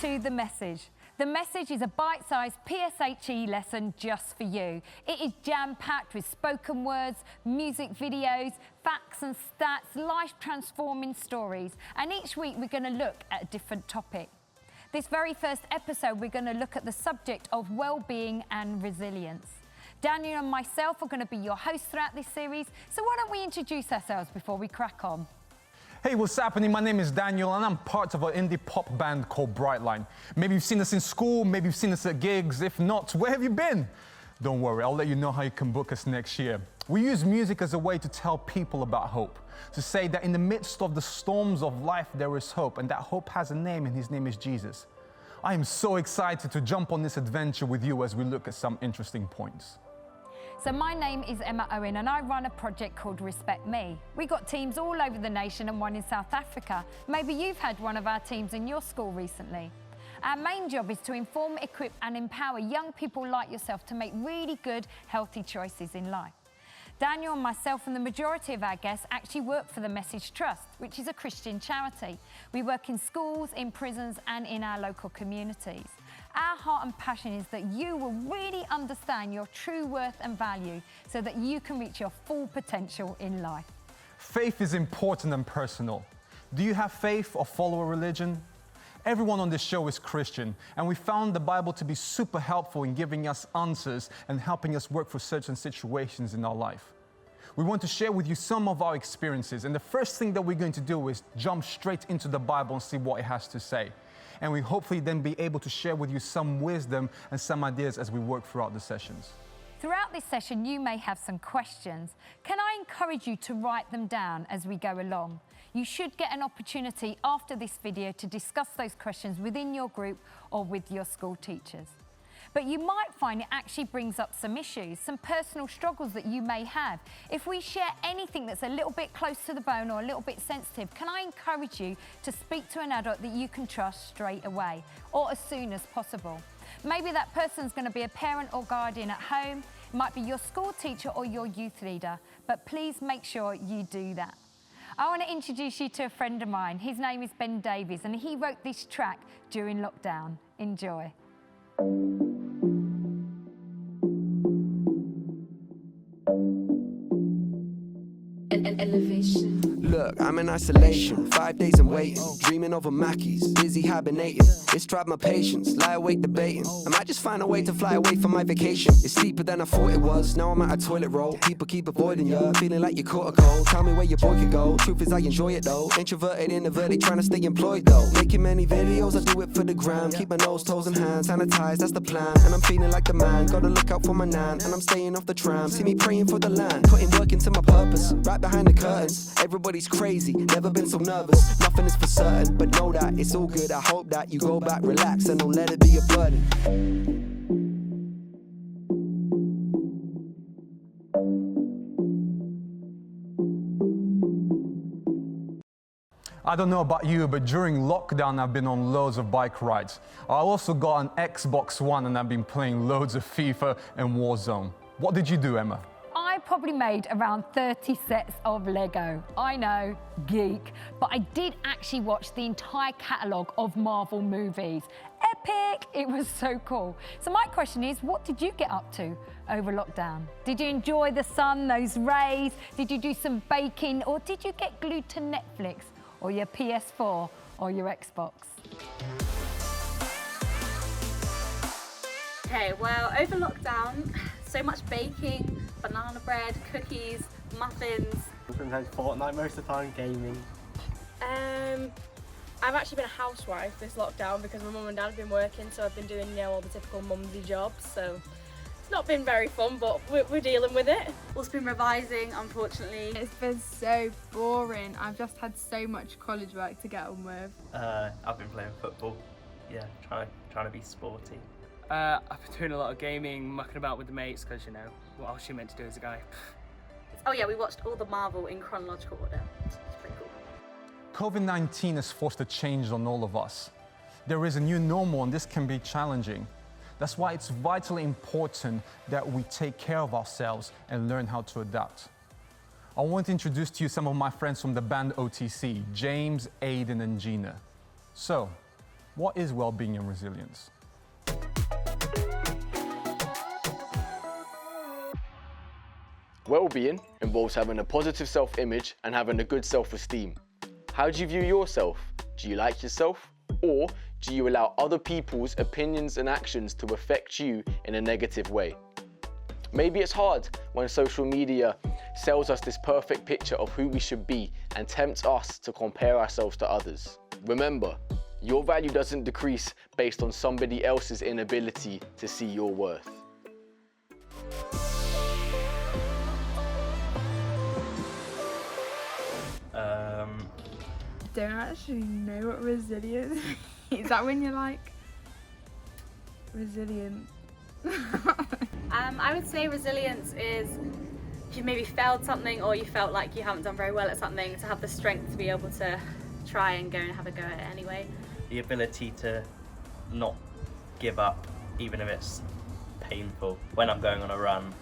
to The Message. The Message is a bite-sized PSHE lesson just for you. It is jam-packed with spoken words, music videos, facts and stats, life-transforming stories. And each week we're going to look at a different topic. This very first episode, we're going to look at the subject of well-being and resilience. Daniel and myself are going to be your hosts throughout this series, so why don't we introduce ourselves before we crack on? Hey, what's happening? My name is Daniel and I'm part of an indie pop band called Brightline. Maybe you've seen us in school, maybe you've seen us at gigs. If not, where have you been? Don't worry, I'll let you know how you can book us next year. We use music as a way to tell people about hope, to say that in the midst of the storms of life there is hope, and that hope has a name and his name is Jesus. I am so excited to jump on this adventure with you as we look at some interesting points. So my name is Emma Owen and I run a project called Respect Me. We got teams all over the nation and one in South Africa. Maybe you've had one of our teams in your school recently. Our main job is to inform, equip and empower young people like yourself to make really good, healthy choices in life. Daniel and myself and the majority of our guests actually work for the Message Trust, which is a Christian charity. We work in schools, in prisons and in our local communities. Our heart and passion is that you will really understand your true worth and value so that you can reach your full potential in life. Faith is important and personal. Do you have faith or follow a religion? Everyone on this show is Christian, and we found the Bible to be super helpful in giving us answers and helping us work through certain situations in our life. We want to share with you some of our experiences, and the first thing that we're going to do is jump straight into the Bible and see what it has to say. And we hopefully then be able to share with you some wisdom and some ideas as we work throughout the sessions. Throughout this session, you may have some questions. Can I encourage you to write them down as we go along? You should get an opportunity after this video to discuss those questions within your group or with your school teachers. But you might find it actually brings up some issues, some personal struggles that you may have. If we share anything that's a little bit close to the bone or a little bit sensitive, can I encourage you to speak to an adult that you can trust straight away or as soon as possible? Maybe that person's going to be a parent or guardian at home, it might be your school teacher or your youth leader, but please make sure you do that. I want to introduce you to a friend of mine. His name is Ben Davies and he wrote this track during lockdown. Enjoy. Elevation. Look, I'm in isolation, 5 days and waiting, dreaming over Mackies, busy hibernating. It's tried my patience, lie awake debating. I might just find a way to fly away from my vacation. It's deeper than I thought it was, now I'm at a toilet roll. People keep avoiding you, feeling like you caught a cold. Tell me where your boy could go, truth is I enjoy it though. Introverted, introverted, trying to stay employed though. Making many videos, I do it for the gram. Keep my nose, toes and hands sanitized, that's the plan. And I'm feeling like the man, gotta look out for my nan. And I'm staying off the tram, see me praying for the land. Putting work into my purpose, right behind the curtains. Everybody's crazy, never been so nervous. Nothing is for certain, but know that it's all good. I hope that you go back, relax, and don't let it be a burden. I don't know about you, but during lockdown I've been on loads of bike rides. I also got an Xbox One and I've been playing loads of FIFA and Warzone. What did you do, Emma? I probably made around 30 sets of Lego. I know, geek, but I did actually watch the entire catalogue of Marvel movies. Epic! It was so cool. So my question is, what did you get up to over lockdown? Did you enjoy the sun, those rays? Did you do some baking? Or did you get glued to Netflix or your PS4 or your Xbox? Okay, well, over lockdown, so much baking, banana bread, cookies, muffins. Sometimes Fortnite, most of the time gaming. I've actually been a housewife this lockdown because my mum and dad have been working, so I've been doing, all the typical mumsy jobs, so it's not been very fun, but we're dealing with it. Also been revising, unfortunately. It's been so boring. I've just had so much college work to get on with. I've been playing football. Yeah, trying to be sporty. I've been doing a lot of gaming, mucking about with the mates, because what else you meant to do as a guy? Oh yeah, we watched all the Marvel in chronological order. It's pretty cool. COVID-19 has forced a change on all of us. There is a new normal and this can be challenging. That's why it's vitally important that we take care of ourselves and learn how to adapt. I want to introduce to you some of my friends from the band OTC, James, Aiden and Gina. So, What is well-being and resilience? Well-being involves having a positive self-image and having a good self-esteem. How do you view yourself? Do you like yourself? Or do you allow other people's opinions and actions to affect you in a negative way? Maybe it's hard when social media sells us this perfect picture of who we should be and tempts us to compare ourselves to others. Remember, your value doesn't decrease based on somebody else's inability to see your worth. Don't actually know what resilience is. That when you're like resilient? I would say resilience is if you maybe failed something or you felt like you haven't done very well at something, to have the strength to be able to try and go and have a go at it anyway. The ability to not give up, even if it's painful. When I'm going on a run,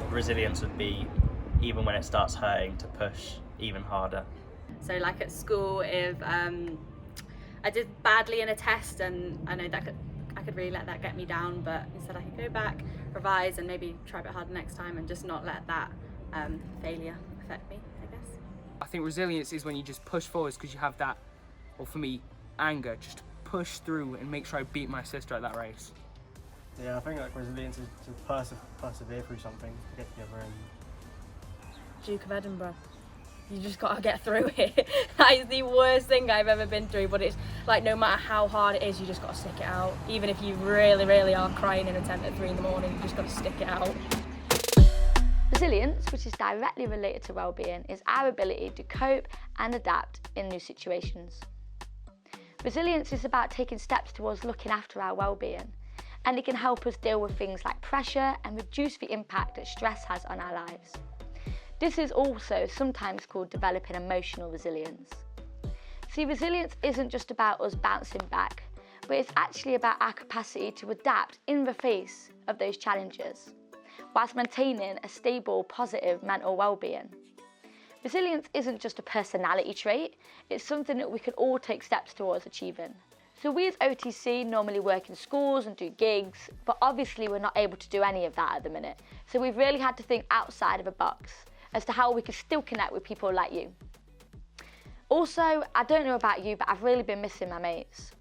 resilience would be, even when it starts hurting, to push even harder. So like at school, if I did badly in a test and I know that I could really let that get me down, but instead I could go back, revise and maybe try a bit harder next time and just not let that failure affect me, I guess. I think resilience is when you just push forwards because you have that, or for me, anger, just to push through and make sure I beat my sister at that race. Yeah, I think like resilience is to persevere through something, to get together and... Duke of Edinburgh. You just gotta get through it. That is the worst thing I've ever been through, but it's like no matter how hard it is, you just gotta stick it out. Even if you really, really are crying in a tent at 3 in the morning, you just gotta stick it out. Resilience, which is directly related to well-being, is our ability to cope and adapt in new situations. Resilience is about taking steps towards looking after our well-being, and it can help us deal with things like pressure and reduce the impact that stress has on our lives. This is also sometimes called developing emotional resilience. See, resilience isn't just about us bouncing back, but it's actually about our capacity to adapt in the face of those challenges, whilst maintaining a stable, positive mental well-being. Resilience isn't just a personality trait, it's something that we can all take steps towards achieving. So we as OTC normally work in schools and do gigs, but obviously we're not able to do any of that at the minute. So we've really had to think outside of a box as to how we can still connect with people like you. Also, I don't know about you, but I've really been missing my mates.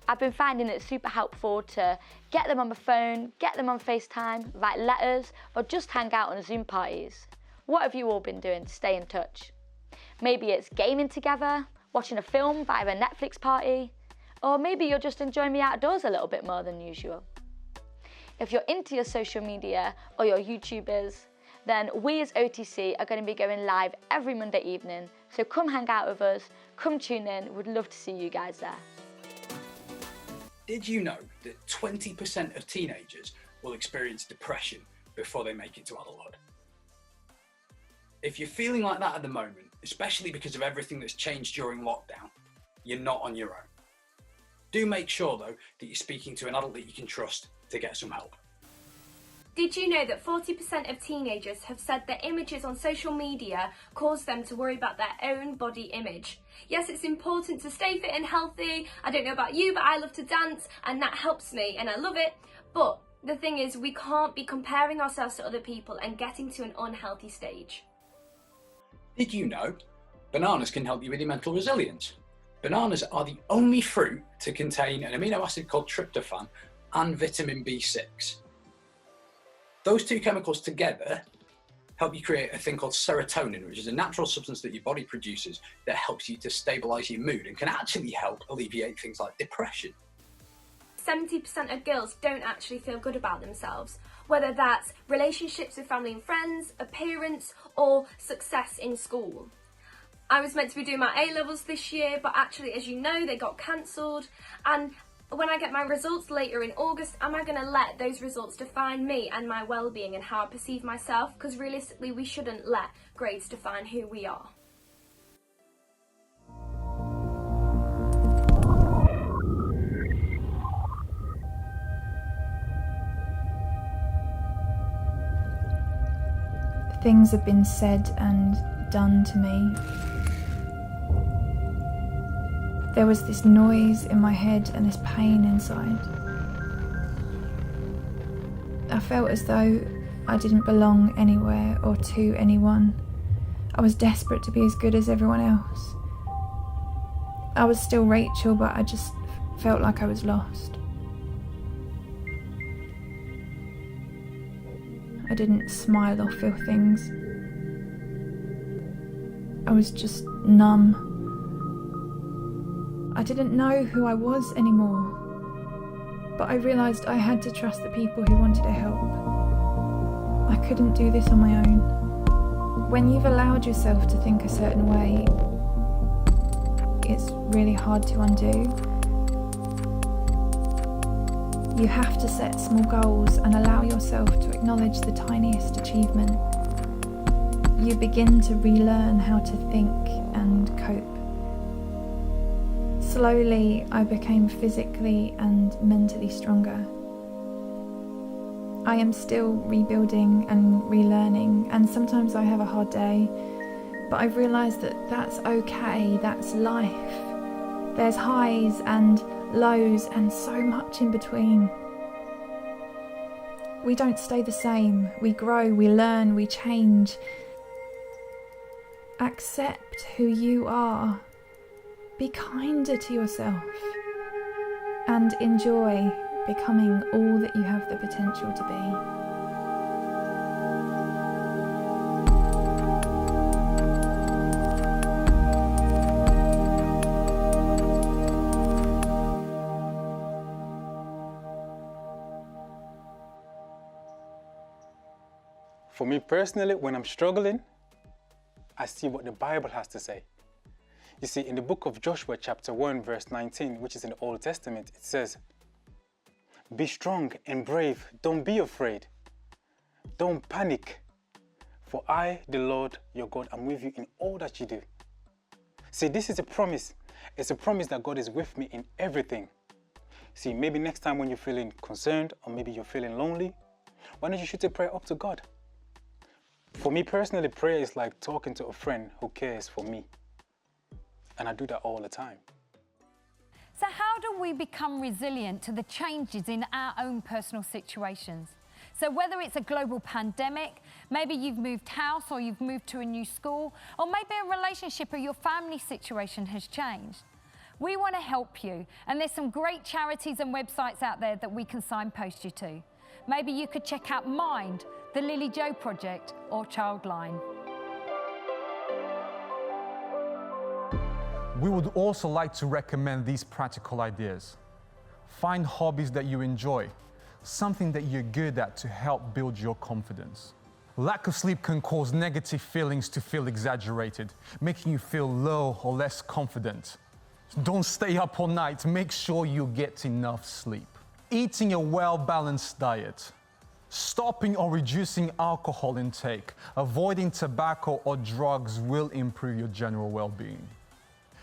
I've been finding it super helpful to get them on the phone, get them on FaceTime, write letters, or just hang out on Zoom parties. What have you all been doing to stay in touch? Maybe it's gaming together, watching a film via a Netflix party, or maybe you're just enjoying the outdoors a little bit more than usual. If you're into your social media or your YouTubers, then we as OTC are going to be going live every Monday evening, so come hang out with us, come tune in, we'd love to see you guys there. Did you know that 20% of teenagers will experience depression before they make it to adulthood? If you're feeling like that at the moment, especially because of everything that's changed during lockdown, you're not on your own. Do make sure though that you're speaking to an adult that you can trust to get some help. Did you know that 40% of teenagers have said that images on social media cause them to worry about their own body image? Yes, it's important to stay fit and healthy. I don't know about you, but I love to dance and that helps me and I love it. But the thing is, we can't be comparing ourselves to other people and getting to an unhealthy stage. Did you know bananas can help you with your mental resilience? Bananas are the only fruit to contain an amino acid called tryptophan and vitamin B6. Those two chemicals together help you create a thing called serotonin, which is a natural substance that your body produces that helps you to stabilise your mood and can actually help alleviate things like depression. 70% of girls don't actually feel good about themselves, whether that's relationships with family and friends, appearance, or success in school. I was meant to be doing my A-levels this year, but actually, as you know, they got cancelled. And when I get my results later in August, am I going to let those results define me and my well-being and how I perceive myself? Because realistically, we shouldn't let grades define who we are. Things have been said and done to me. There was this noise in my head and this pain inside. I felt as though I didn't belong anywhere or to anyone. I was desperate to be as good as everyone else. I was still Rachel, but I just felt like I was lost. I didn't smile or feel things. I was just numb. I didn't know who I was anymore, but I realised I had to trust the people who wanted to help. I couldn't do this on my own. When you've allowed yourself to think a certain way, it's really hard to undo. You have to set small goals and allow yourself to acknowledge the tiniest achievement. You begin to relearn how to think and cope. Slowly, I became physically and mentally stronger. I am still rebuilding and relearning, and sometimes I have a hard day, but I've realised that that's okay, that's life. There's highs and lows and so much in between. We don't stay the same. We grow, we learn, we change. Accept who you are. Be kinder to yourself. And enjoy becoming all that you have the potential to be. For me personally, when I'm struggling, I see what the Bible has to say. You see, in the book of Joshua chapter 1 verse 19, which is in the Old Testament, it says, "Be strong and brave, don't be afraid. Don't panic, for I, the Lord your God, am with you in all that you do." See, this is a promise. It's a promise that God is with me in everything. See, maybe next time when you're feeling concerned or maybe you're feeling lonely, why don't you shoot a prayer up to God? For me personally, prayer is like talking to a friend who cares for me. And I do that all the time. So how do we become resilient to the changes in our own personal situations? So whether it's a global pandemic, maybe you've moved house or you've moved to a new school, or maybe a relationship or your family situation has changed. We want to help you, and there's some great charities and websites out there that we can signpost you to. Maybe you could check out Mind, the Lily Joe Project, or Childline. We would also like to recommend these practical ideas. Find hobbies that you enjoy, something that you're good at to help build your confidence. Lack of sleep can cause negative feelings to feel exaggerated, making you feel low or less confident. Don't stay up all night, make sure you get enough sleep. Eating a well-balanced diet. Stopping or reducing alcohol intake, avoiding tobacco or drugs will improve your general well-being.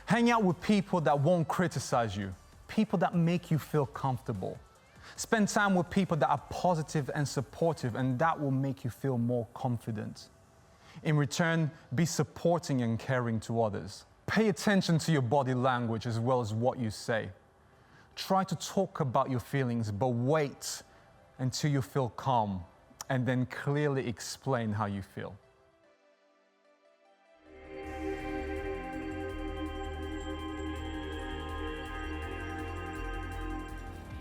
Hang out with people that won't criticize you, people that make you feel comfortable. Spend time with people that are positive and supportive, and that will make you feel more confident. In return, be supporting and caring to others. Pay attention to your body language as well as what you say. Try to talk about your feelings, but wait until you feel calm, and then clearly explain how you feel.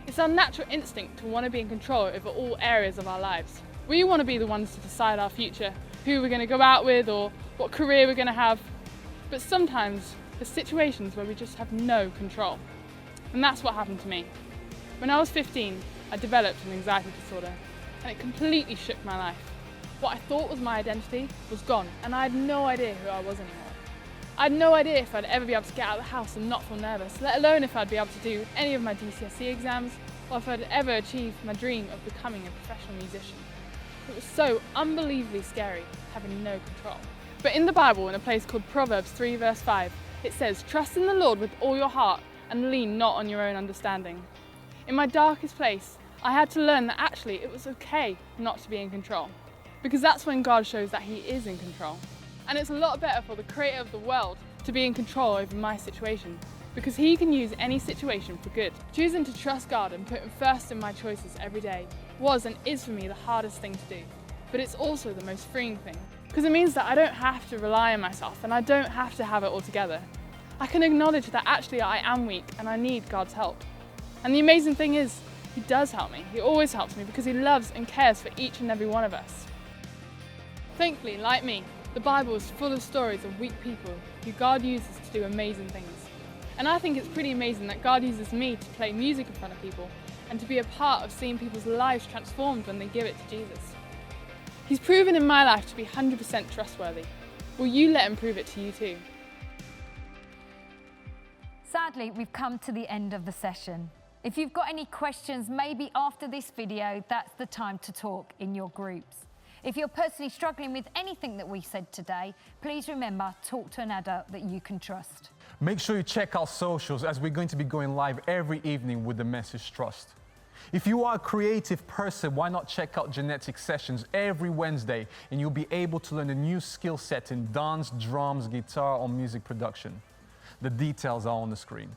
It's our natural instinct to want to be in control over all areas of our lives. We want to be the ones to decide our future, who we're going to go out with or what career we're going to have. But sometimes there's situations where we just have no control. And that's what happened to me. When I was 15, I developed an anxiety disorder, and it completely shook my life. What I thought was my identity was gone, and I had no idea who I was anymore. I had no idea if I'd ever be able to get out of the house and not feel nervous, let alone if I'd be able to do any of my GCSE exams, or if I'd ever achieve my dream of becoming a professional musician. It was so unbelievably scary, having no control. But in the Bible, in a place called Proverbs 3 verse 5, it says, "Trust in the Lord with all your heart and lean not on your own understanding." In my darkest place, I had to learn that actually it was okay not to be in control, because that's when God shows that He is in control. And it's a lot better for the creator of the world to be in control over my situation because He can use any situation for good. Choosing to trust God and put Him first in my choices every day was and is for me the hardest thing to do, but it's also the most freeing thing, because it means that I don't have to rely on myself and I don't have to have it all together. I can acknowledge that actually I am weak and I need God's help. And the amazing thing is, He does help me. He always helps me because He loves and cares for each and every one of us. Thankfully, like me, the Bible is full of stories of weak people who God uses to do amazing things. And I think it's pretty amazing that God uses me to play music in front of people and to be a part of seeing people's lives transformed when they give it to Jesus. He's proven in my life to be 100% trustworthy. Will you let Him prove it to you too? Sadly, we've come to the end of the session. If you've got any questions, maybe after this video, that's the time to talk in your groups. If you're personally struggling with anything that we said today, please remember, talk to an adult that you can trust. Make sure you check our socials, as we're going to be going live every evening with the message Trust. If you are a creative person, why not check out Genetic Sessions every Wednesday, and you'll be able to learn a new skill set in dance, drums, guitar, or music production. The details are on the screen.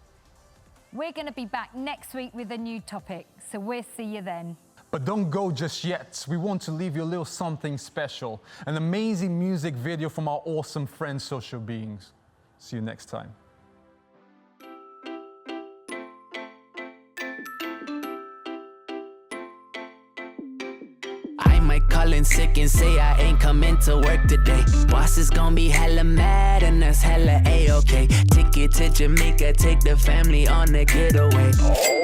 We're going to be back next week with a new topic, so we'll see you then. But don't go just yet. We want to leave you a little something special, an amazing music video from our awesome friends, Social Beings. See you next time. I might call in sick and say I ain't coming to work today. Boss is gonna be hella mad and that's hella A-okay. Ticket to Jamaica, take the family on a getaway.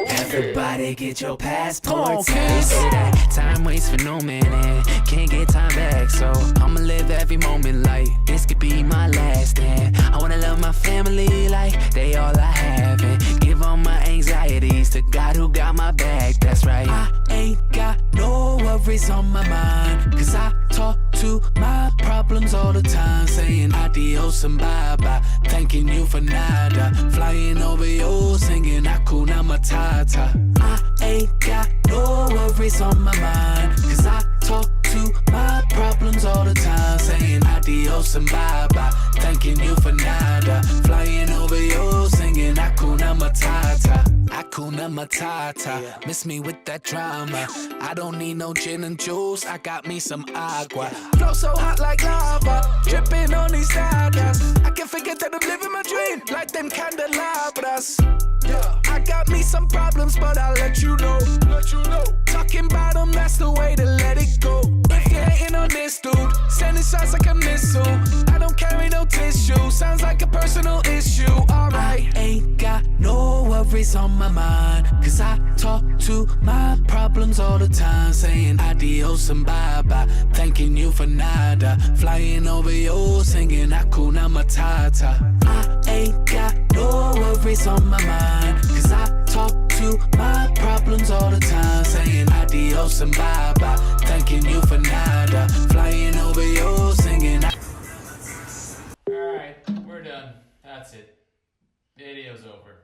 Everybody get your passports. They say that time waits for no man and can't get time back. So I'ma live every moment like this could be my last. And I wanna love my family like they all I have, and give all my anxieties to God who got my back. That's right, I ain't got no worries on my mind, cause I talk to my problems all the time, saying adios and bye-bye, thanking you for nada, flying over you, singing Hakuna Matata. I ain't got no worries on my mind, cause I talk to my problems all the time, saying adios and bye-bye, thanking you for nada, flying over you, singing Hakuna Matata. Hakuna Matata, miss me with that drama. I don't need no gin and juice, I got me some agua. Flow so hot like lava, dripping on these stardust. I can forget that I'm living my dream, like them candelabras. Yeah, I got me some problems, but I'll let you know. Talking about them, that's the way to let it go. If you're hating on this dude, sending shots like a missile. I don't carry no tissue, sounds like a personal issue. Alright, I ain't got no worries on my mind, cause I talk to my problems all the time, saying adios and bye-bye, thanking you for nada, flying over you, singing Hakuna Matata. I ain't got no worries on my mind, cause I talk to my problems all the time, saying adios and bye-bye, thanking you for nada, flying over you, singing. Alright, we're done. That's it. Video's over.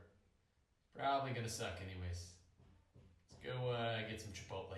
Probably gonna suck anyways. Let's go get some Chipotle.